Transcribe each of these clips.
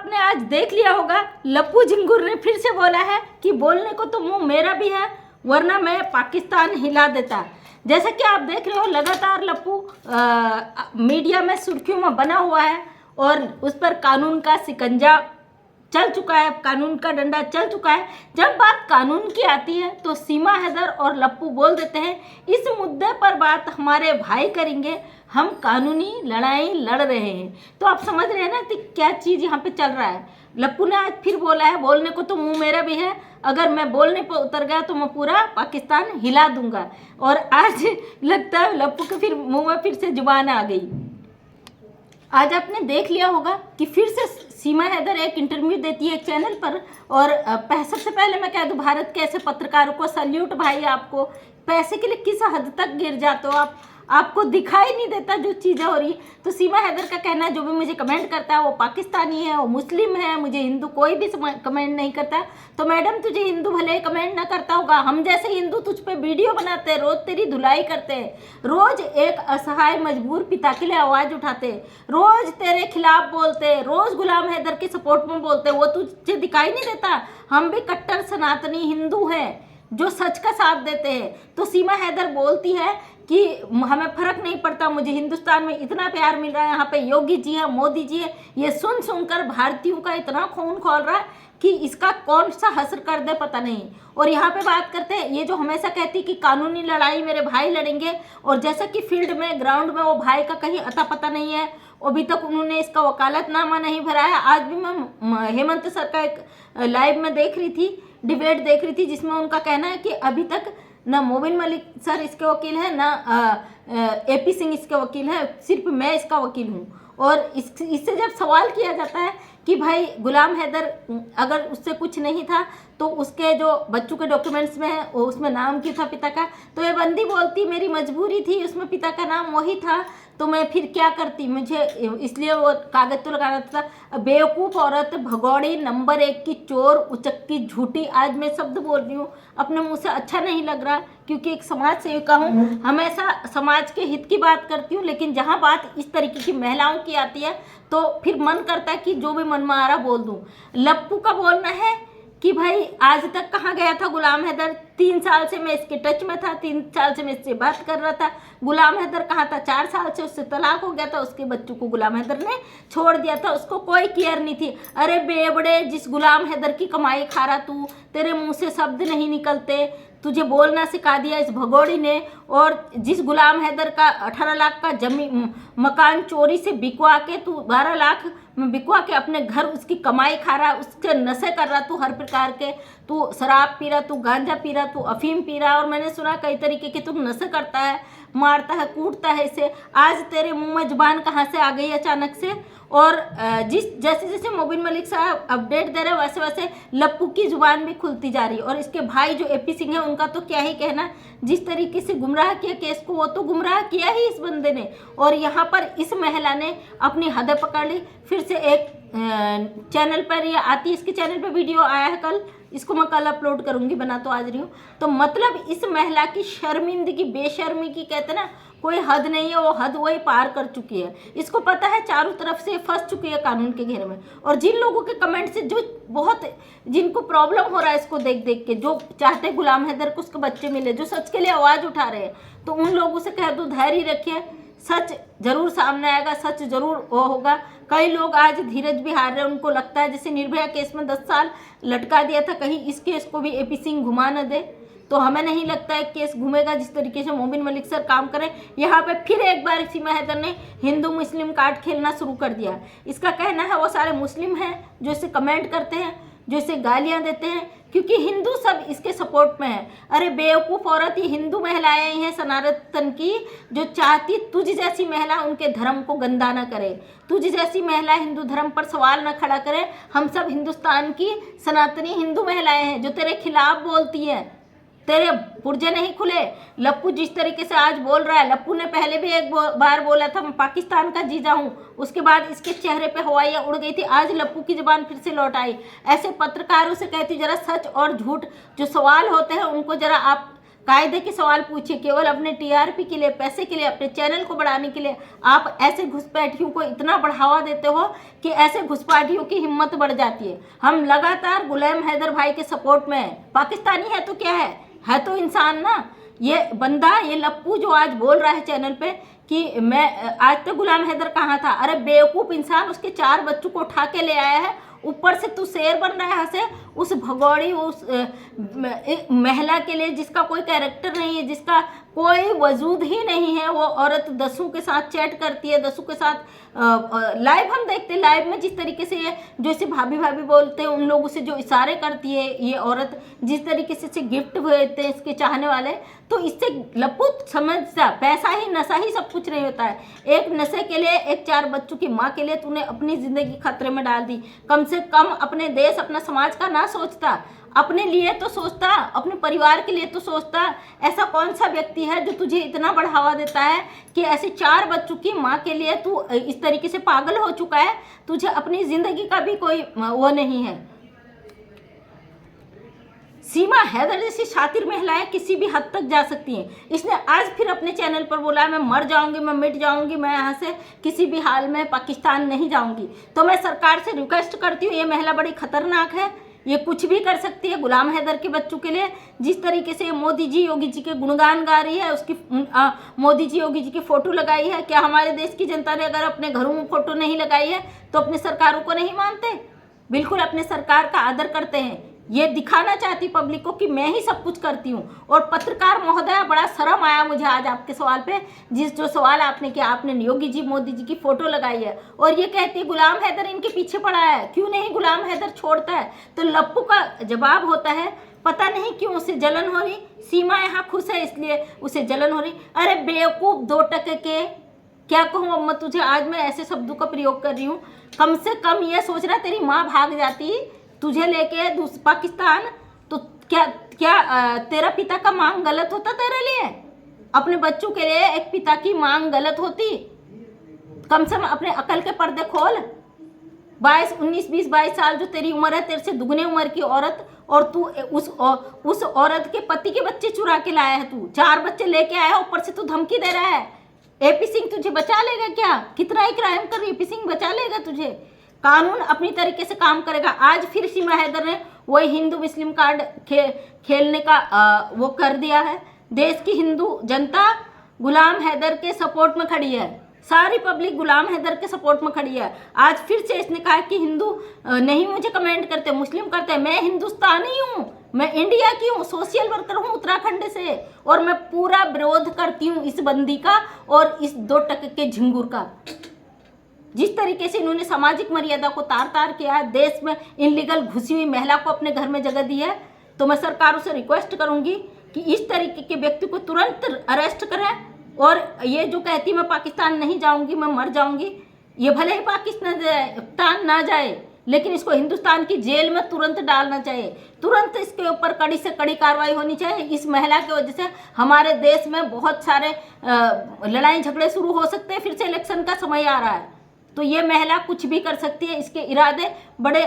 आपने आज देख लिया होगा, लप्पू झिंगुर ने फिर से बोला है कि बोलने को तो मुंह मेरा भी है, वरना मैं पाकिस्तान हिला देता। जैसा कि आप देख रहे हो, लगातार लप्पू मीडिया में सुर्खियों में बना हुआ है और उस पर कानून का शिकंजा चल चुका है, कानून का डंडा चल चुका है। जब बात कानून की आती है तो सीमा हैदर और लप्पू बोल देते हैं, इस मुद्दे पर बात हमारे भाई करेंगे, हम कानूनी लड़ाई लड़ रहे हैं। तो आप समझ रहे हैं ना कि क्या चीज़ यहाँ पे चल रहा है। लप्पू ने आज फिर बोला है, बोलने को तो मुंह मेरा भी है, अगर मैं बोलने पर उतर गया तो मैं पूरा पाकिस्तान हिला दूंगा। और आज लगता है लप्पू के फिर मुँह में फिर से जुबान आ गई। आज आपने देख लिया होगा कि फिर से सीमा हैदर एक इंटरव्यू देती है एक चैनल पर, और सबसे पहले मैं कह दूं, भारत के ऐसे पत्रकारों को सल्यूट भाई। आपको पैसे के लिए किस हद तक गिर जाते हो आप, आपको दिखाई नहीं देता जो चीज़ें हो रही। तो सीमा हैदर का कहना है, जो भी मुझे कमेंट करता है वो पाकिस्तानी है, वो मुस्लिम है, मुझे हिंदू कोई भी कमेंट नहीं करता। तो मैडम, तुझे हिंदू भले ही कमेंट ना करता होगा, हम जैसे हिंदू तुझ पे वीडियो बनाते हैं, रोज़ तेरी धुलाई करते हैं, रोज़ एक असहाय मजबूर पिता के लिए आवाज़ उठाते, रोज़ तेरे खिलाफ बोलते, रोज़ गुलाम हैदर के सपोर्ट में बोलते, वो तुझे दिखाई नहीं देता। हम भी कट्टर सनातनी हिंदू हैं जो सच का साथ देते हैं। तो सीमा हैदर बोलती है कि हमें फ़र्क नहीं पड़ता, मुझे हिंदुस्तान में इतना प्यार मिल रहा है, यहाँ पे योगी जी है, मोदी जी है। ये सुन सुनकर भारतीयों का इतना खून खौल रहा है कि इसका कौन सा हसर कर दे पता नहीं। और यहाँ पे बात करते हैं, ये जो हमेशा कहती कि कानूनी लड़ाई मेरे भाई लड़ेंगे, और जैसा कि फील्ड में ग्राउंड में वो भाई का कहीं अता पता नहीं है, अभी तक उन्होंने इसका वकालतनामा नहीं भरा है। आज भी मैं हेमंत सर का एक लाइव में देख रही थी, डिबेट देख रही थी, जिसमें उनका कहना है कि अभी तक ना मोबिन मलिक सर इसके वकील हैं, ना AP सिंह इसके वकील हैं, सिर्फ मैं इसका वकील हूँ। और इससे जब सवाल किया जाता है कि भाई गुलाम हैदर अगर उससे कुछ नहीं था तो उसके जो बच्चों के डॉक्यूमेंट्स में है उसमें नाम क्यों था पिता का, तो ये बंदी बोलती मेरी मजबूरी थी, उसमें पिता का नाम वही था, तो मैं फिर क्या करती, मुझे इसलिए वो कागज तो लगाना था। बेवकूफ़ औरत, भगौड़ी, नंबर 1 की चोर, उचक्की, झूठी। आज मैं शब्द बोल रही हूँ, अपने मुंह से अच्छा नहीं लग रहा, क्योंकि एक समाज सेविका हूँ, हमेशा समाज के हित की बात करती हूँ। लेकिन जहाँ बात इस तरीके की महिलाओं की आती है तो फिर मन करता है कि जो भी मन में आ रहा बोल दूँ। लप्पू का बोलना है कि भाई आज तक कहाँ गया था गुलाम हैदर, 3 साल से मैं इसके टच में था, 3 साल से मैं इससे बात कर रहा था। गुलाम हैदर कहाँ था, 4 साल से उससे तलाक हो गया था, उसके बच्चों को गुलाम हैदर ने छोड़ दिया था, उसको कोई केयर नहीं थी। अरे बेवड़े, जिस गुलाम हैदर की कमाई खा रहा तू, तेरे मुंह से शब्द नहीं निकलते, तुझे बोलना सिखा दिया इस भगोड़ी ने। और जिस गुलाम हैदर का 18 लाख का जमीन मकान चोरी से बिकवा के तू 12 लाख में बिकवा के अपने घर उसकी कमाई खा रहा, उसके नशे कर रहा तू, हर प्रकार के, तू शराब पी रहा, तू गांजा पी रहा, तू अफीम पी रहा, और मैंने सुना कई तरीके के तू नशे करता है, मारता है, कूटता है इसे। आज तेरे मुंह में जुबान कहाँ से आ गई अचानक से। और जैसे जैसे मोबिन मलिक साहब अपडेट दे रहे वैसे वैसे लप्पू की जुबान भी खुलती जा रही है। और इसके भाई जो AP सिंह है, उनका तो क्या ही कहना, जिस तरीके से गुमराह किया केस को, वो तो गुमराह किया ही इस बंदे ने। और यहाँ पर इस महिला ने अपनी हद पकड़ ली। फिर से एक चैनल पर ये आती है, इसके चैनल पर वीडियो आया है कल, इसको मैं कल अपलोड करूँगी, बना तो आज रही हूँ। तो मतलब इस महिला की शर्मिंदगी, बेशर्मी की कहते ना कोई हद नहीं है, वो हद वही पार कर चुकी है। इसको पता है चारों तरफ से फंस चुकी है कानून के घेरे में। और जिन लोगों के कमेंट से जो बहुत, जिनको प्रॉब्लम हो रहा है इसको देख देख के, जो चाहते गुलाम हैदर को उसके बच्चे मिले, जो सच के लिए आवाज़ उठा रहे हैं, तो उन लोगों से कह दो धैर्य रखिए, सच जरूर सामने आएगा, सच जरूर वो होगा। कई लोग आज धीरज भी हार रहे हैं, उनको लगता है जैसे निर्भया केस में 10 साल लटका दिया था, कहीं इस केस को भी AP सिंह घुमा न दे। तो हमें नहीं लगता है केस घूमेगा जिस तरीके से मोबिन मलिक सर काम करें। यहाँ पे फिर एक बार सीमा हैदर ने हिंदू मुस्लिम कार्ड खेलना शुरू कर दिया। इसका कहना है वो सारे मुस्लिम हैं जो इसे कमेंट करते हैं, जो इसे गालियाँ देते हैं, क्योंकि हिंदू सब इसके सपोर्ट में है। अरे बेवकूफ़ औरत, ये हिंदू महिलाएं ही हैं सनातन की, जो चाहती तुझ जैसी महिला उनके धर्म को गंदा न करे, तुझ जैसी महिला हिंदू धर्म पर सवाल न खड़ा करे। हम सब हिंदुस्तान की सनातनी हिंदू महिलाएं हैं जो तेरे खिलाफ बोलती हैं, तेरे पुर्जे नहीं खुले। लप्पू जिस तरीके से आज बोल रहा है, लप्पू ने पहले भी एक बार बोला था मैं पाकिस्तान का जीजा हूँ, उसके बाद इसके चेहरे पे हवाइयाँ उड़ गई थी। आज लप्पू की जुबान फिर से लौट आई। ऐसे पत्रकारों से कहती जरा सच और झूठ जो सवाल होते हैं उनको जरा आप कायदे के सवाल पूछिए। केवल अपने टीआरपी के लिए, पैसे के लिए, अपने चैनल को बढ़ाने के लिए आप ऐसे घुसपैठियों को इतना बढ़ावा देते हो कि ऐसे घुसपैठियों की हिम्मत बढ़ जाती है। हम लगातार गुलाम हैदर भाई के सपोर्ट में हैं। पाकिस्तानी है तो क्या है तो इंसान ना। ये बंदा, ये लप्पू जो आज बोल रहा है चैनल पे कि मैं आज तक गुलाम हैदर कहाँ था, अरे बेवकूफ़ इंसान, उसके 4 बच्चों को उठा के ले आया है। ऊपर से तू शेर बन रहा है यहाँ से, उस भगौड़ी, उस महिला के लिए जिसका कोई कैरेक्टर नहीं है, जिसका कोई वजूद ही नहीं है। वो औरत दसों के साथ चैट करती है, दसों के साथ लाइव हम देखते हैं। लाइव में जिस तरीके से ये जो इसे भाभी भाभी बोलते हैं, उन लोगों से जो इशारे करती है ये औरत, जिस तरीके से इसे गिफ्ट देते हैं इसके चाहने वाले, तो इससे लप्पू समझता पैसा ही, नशा ही सब कुछ नहीं होता है। एक नशे के लिए, एक 4 बच्चों की माँ के लिए तूने अपनी ज़िंदगी खतरे में डाल दी। कम से कम अपने देश, अपना समाज का ना सोचता, अपने लिए तो सोचता, अपने परिवार के लिए तो सोचता। ऐसा कौन सा व्यक्ति है जो तुझे इतना बढ़ावा देता है कि ऐसे 4 बच्चों की माँ के लिए तू इस तरीके से पागल हो चुका है, तुझे अपनी ज़िंदगी का भी कोई वो नहीं है। सीमा हैदर जैसी शातिर महिलाएं किसी भी हद तक जा सकती हैं। इसने आज फिर अपने चैनल पर बोला मैं मर जाऊंगी, मैं मिट जाऊंगी, मैं यहाँ से किसी भी हाल में पाकिस्तान नहीं जाऊंगी। तो मैं सरकार से रिक्वेस्ट करती हूँ, ये महिला बड़ी खतरनाक है, ये कुछ भी कर सकती है गुलाम हैदर के बच्चों के लिए। जिस तरीके से मोदी जी, योगी जी के गुणगान गा रही है, उसकी मोदी जी, योगी जी की फ़ोटो लगाई है। क्या हमारे देश की जनता ने अगर अपने घरों में फ़ोटो नहीं लगाई है तो अपने सरकारों को नहीं मानते? बिल्कुल अपने सरकार का आदर करते हैं। ये दिखाना चाहती पब्लिक को कि मैं ही सब कुछ करती हूँ। और पत्रकार महोदया, बड़ा शर्म आया मुझे आज आपके सवाल पे, जो सवाल आपने किया, आपने योगी जी, मोदी जी की फ़ोटो लगाई है और ये कहती है गुलाम हैदर इनके पीछे पड़ा है, क्यों नहीं गुलाम हैदर छोड़ता है? तो लप्पू का जवाब होता है, पता नहीं क्यों उसे जलन हो रही, सीमा यहाँ खुश है इसलिए उसे जलन हो रही। अरे बेवकूफ़ 2 टके के, क्या कहूँ अम्मा तुझे, आज मैं ऐसे शब्दों का प्रयोग कर रही हूँ। कम से कम ये सोचना, तेरी माँ भाग जाती तुझे लेके पाकिस्तान, तो क्या तेरा पिता का मांग गलत होता तेरे लिए? अपने बच्चों के लिए एक पिता की मांग गलत होती? कम से कम अपने अकल के पर्दे खोल। 19, 20, 22 साल जो तेरी उम्र है, तेरे से दुगने उम्र की औरत, और तू उस औरत के पति के बच्चे चुरा के लाया है। तू 4 बच्चे लेके आया, ऊपर से तू धमकी दे रहा है। एपी सिंह तुझे बचा लेगा क्या? कितना ही क्राइम कर रही है, एपी सिंह बचा लेगा तुझे? कानून अपनी तरीके से काम करेगा। आज फिर सीमा हैदर ने वही हिंदू मुस्लिम कार्ड खेलने का वो कर दिया है। देश की हिंदू जनता गुलाम हैदर के सपोर्ट में खड़ी है, सारी पब्लिक गुलाम हैदर के सपोर्ट में खड़ी है। आज फिर से इसने कहा कि हिंदू नहीं मुझे कमेंट करते, मुस्लिम करते। मैं हिंदुस्तानी हूँ, मैं इंडिया की हूँ, सोशल वर्कर हूँ उत्तराखंड से, और मैं पूरा विरोध करती हूँ इस बंदी का और इस 2 टके के झिंगुर का। जिस तरीके से इन्होंने सामाजिक मर्यादा को तार तार किया है, देश में इनलीगल घुसी हुई महिला को अपने घर में जगह दी है, तो मैं सरकारों से रिक्वेस्ट करूंगी कि इस तरीके के व्यक्ति को तुरंत अरेस्ट करें। और ये जो कहती मैं पाकिस्तान नहीं जाऊंगी, मैं मर जाऊंगी, ये भले ही पाकिस्तान ना जाए, लेकिन इसको हिंदुस्तान की जेल में तुरंत डालना चाहिए। तुरंत इसके ऊपर कड़ी से कड़ी कार्रवाई होनी चाहिए। इस महिला की वजह से हमारे देश में बहुत सारे लड़ाई झगड़े शुरू हो सकते हैं। फिर से इलेक्शन का समय आ रहा है, तो ये महिला कुछ भी कर सकती है। इसके इरादे बड़े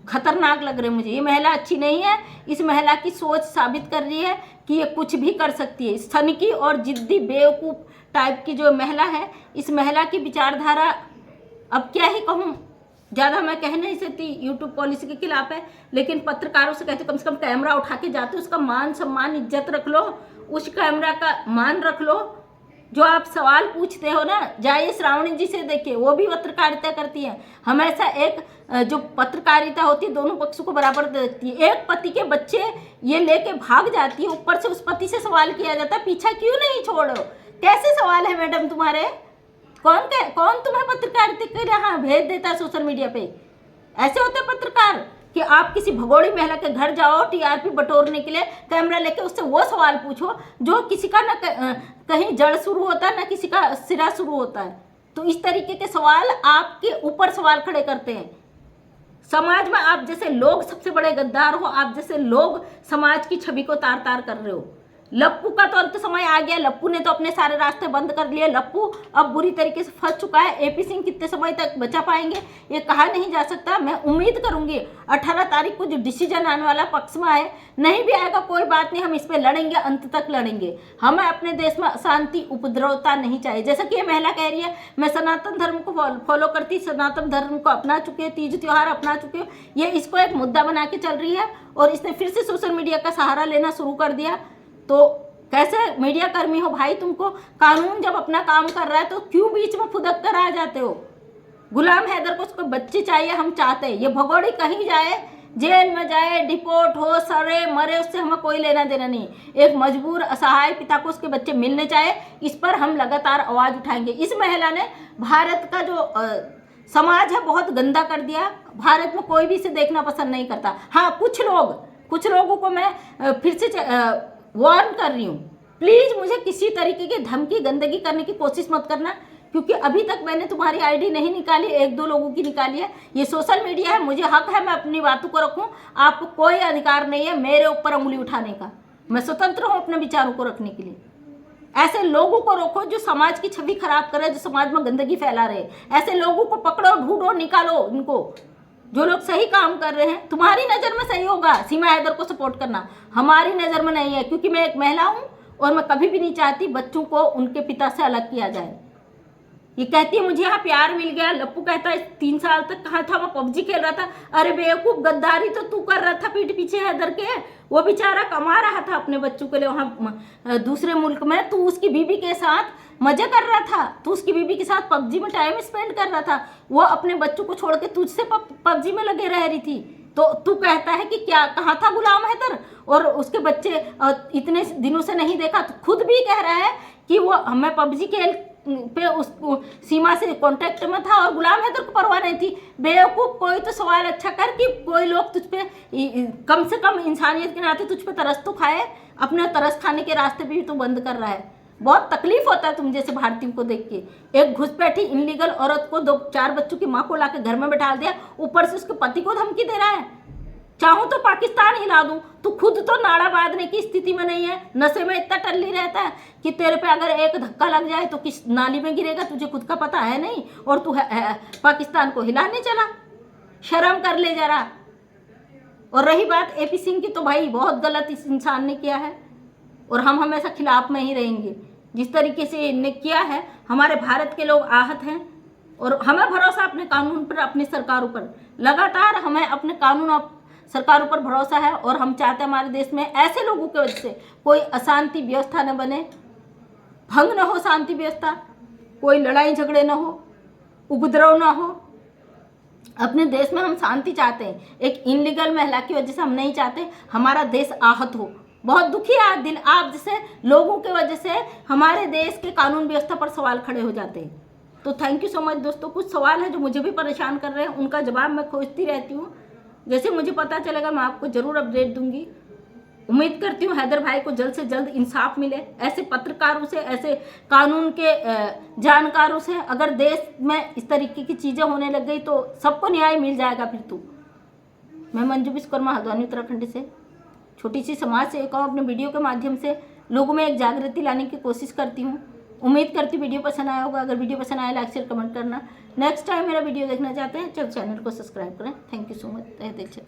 खतरनाक लग रहे हैं मुझे। ये महिला अच्छी नहीं है। इस महिला की सोच साबित कर रही है कि ये कुछ भी कर सकती है। सनकी और जिद्दी बेवकूफ़ टाइप की जो महिला है, इस महिला की विचारधारा अब क्या ही कहूँ, ज़्यादा मैं कह नहीं सकती, यूट्यूब पॉलिसी के खिलाफ है। लेकिन पत्रकारों से कहते कम से कम कैमरा उठा के जाते, उसका मान सम्मान इज्जत रख लो, उस कैमरा का मान रख लो। जो आप सवाल पूछते हो ना, जाइए श्रावणी जी से देखिए, वो भी पत्रकारिता करती है। हमेशा एक जो पत्रकारिता होती है दोनों पक्षों को बराबर देखती है। एक पति के बच्चे ये लेके भाग जाती है, ऊपर से उस पति से सवाल किया जाता है पीछा क्यों नहीं छोड़ो। कैसे सवाल है मैडम तुम्हारे? कौन तुम्हें पत्रकारिता के यहाँ भेज देता है सोशल मीडिया पे? ऐसे होते पत्रकार कि आप किसी भगोड़ी महिला के घर जाओ टीआरपी बटोरने के लिए, कैमरा लेके उससे वो सवाल पूछो जो किसी का ना कहीं जड़ शुरू होता है ना किसी का सिरा शुरू होता है। तो इस तरीके के सवाल आपके ऊपर सवाल खड़े करते हैं। समाज में आप जैसे लोग सबसे बड़े गद्दार हो, आप जैसे लोग समाज की छवि को तार तार कर रहे हो। लप्पू का तो अंत समय आ गया। लप्पू ने तो अपने सारे रास्ते बंद कर लिए। लप्पू अब बुरी तरीके से फंस चुका है। एपी सिंह कितने समय तक बचा पाएंगे ये कहा नहीं जा सकता। मैं उम्मीद करूंगी 18 तारीख को जो डिसीजन आने वाला पक्ष में आए, नहीं भी आएगा कोई बात नहीं, हम इस पर लड़ेंगे, अंत तक लड़ेंगे। हमें अपने देश में अशांति उपद्रवता नहीं चाहिए। जैसा कि ये महिला कह रही है, मैं सनातन धर्म को फॉलो करती, सनातन धर्म को अपना चुके, तीज त्योहार अपना चुके, ये इसको एक मुद्दा बना के चल रही है और इसने फिर से सोशल मीडिया का सहारा लेना शुरू कर दिया। तो कैसे मीडिया कर्मी हो भाई, तुमको कानून जब अपना काम कर रहा है तो क्यों बीच में फुदक कर आ जाते हो। गुलाम हैदर को उसको बच्चे चाहिए, हम चाहते हैं ये भगोड़ी कहीं जाए, जेल में जाए, डिपोर्ट हो, सरे मरे, उससे हमें कोई लेना देना नहीं। एक मजबूर असहाय पिता को उसके बच्चे मिलने चाहिए। इस पर हम लगातार आवाज उठाएंगे। इस महिला ने भारत का जो समाज है बहुत गंदा कर दिया। भारत में कोई भी इसे देखना पसंद नहीं करता। हाँ, कुछ लोगों को मैं फिर से वार्न कर रही हूँ, प्लीज़ मुझे किसी तरीके की धमकी गंदगी करने की कोशिश मत करना, क्योंकि अभी तक मैंने तुम्हारी आईडी नहीं निकाली, 1-2 लोगों की निकाली है। ये सोशल मीडिया है, मुझे हक है मैं अपनी बातों को रखूँ। आपको कोई अधिकार नहीं है मेरे ऊपर उंगली उठाने का। मैं स्वतंत्र हूँ अपने विचारों को रखने के लिए। ऐसे लोगों को रोको जो समाज की छवि खराब करे, जो समाज में गंदगी फैला रहे। ऐसे लोगों को पकड़ो, ढूंढो, निकालो इनको। जो लोग सही काम कर रहे हैं, तुम्हारी नज़र में सही होगा सीमा हैदर को सपोर्ट करना, हमारी नज़र में नहीं है, क्योंकि मैं एक महिला हूँ और मैं कभी भी नहीं चाहती बच्चों को उनके पिता से अलग किया जाए। ये कहती है मुझे यहाँ प्यार मिल गया। लप्पू कहता है 3 साल तक कहाँ था, मैं पबजी खेल रहा था। अरे बेवकूफ़, गद्दारी तो तू कर रहा था पीठ पीछे हैदर के। वो बेचारा कमा रहा था अपने बच्चों के लिए वहाँ दूसरे मुल्क में, तू उसकी बीवी के साथ मजे कर रहा था, तू उसकी बीवी के साथ पबजी में टाइम स्पेंड कर रहा था। वो अपने बच्चों को छोड़ के तुझसे पबजी में लगे रह रही थी। तो तू कहता है कि क्या कहाँ था गुलाम हैदर, और उसके बच्चे इतने दिनों से नहीं देखा। तो खुद भी कह रहा है कि वो हमें पबजी खेल पे उस सीमा से कांटेक्ट में था और गुलाम हैदर को परवाह नहीं थी। बेवकूफ़, कोई तो सवाल अच्छा कर कि कोई लोग तुझ पे कम से कम इंसानियत के नाते तुझ पे तरस तो खाए। अपने तरस खाने के रास्ते भी तो बंद कर रहा है। बहुत तकलीफ होता है तुम जैसे भारतीयों को देख के। एक घुसपैठी इनलीगल औरत को 2-4 बच्चों की माँ को लाके घर में बैठा दिया, ऊपर से उसके पति को धमकी दे रहा है। चाहूँ तो पाकिस्तान हिला दूँ, तू खुद तो नाड़ा बांधने की स्थिति में नहीं है। नशे में इतना टल्ली रहता है कि तेरे पे अगर एक धक्का लग जाए तो किस नाली में गिरेगा तुझे खुद का पता है नहीं, और तू पाकिस्तान को हिलाने चला। शर्म कर ले जरा। और रही बात एपी सिंह की, तो भाई बहुत गलत इस इंसान ने किया है और हम हमेशा खिलाफ में ही रहेंगे। जिस तरीके से इनने किया है, हमारे भारत के लोग आहत हैं और हमें भरोसा अपने कानून पर, अपनी सरकारों पर। लगातार हमें अपने कानून और सरकारों पर भरोसा है और हम चाहते हैं हमारे देश में ऐसे लोगों की वजह से कोई अशांति व्यवस्था न बने, भंग न हो शांति व्यवस्था, कोई लड़ाई झगड़े न हो, उपद्रव न हो। अपने देश में हम शांति चाहते हैं। एक इनलीगल महिला की वजह से हम नहीं चाहते हमारा देश आहत हो। बहुत दुखी है दिल आप जैसे लोगों की वजह से हमारे देश के कानून व्यवस्था पर सवाल खड़े हो जाते हैं। तो थैंक यू सो मच दोस्तों। कुछ सवाल है जो मुझे भी परेशान कर रहे हैं, उनका जवाब मैं खोजती रहती हूँ। जैसे मुझे पता चलेगा मैं आपको ज़रूर अपडेट दूंगी। उम्मीद करती हूँ हैदर भाई को जल्द से जल्द इंसाफ मिले। ऐसे पत्रकारों से, ऐसे कानून के जानकारों से अगर देश में इस तरीके की चीज़ें होने लग गई तो सबको न्याय मिल जाएगा फिर तो। मैं मंजू विश्वकर्मा, हल्द्वानी उत्तराखंड से छोटी सी समाज सेविका हूँ। अपने वीडियो के माध्यम से लोगों में एक जागृति लाने की कोशिश करती हूँ। उम्मीद करती हूँ वीडियो पसंद आया होगा। अगर वीडियो पसंद आया लाइक शेयर कमेंट करना। नेक्स्ट टाइम मेरा वीडियो देखना चाहते हैं चलो चैनल को सब्सक्राइब करें। Thank you so much. तहे दिल से।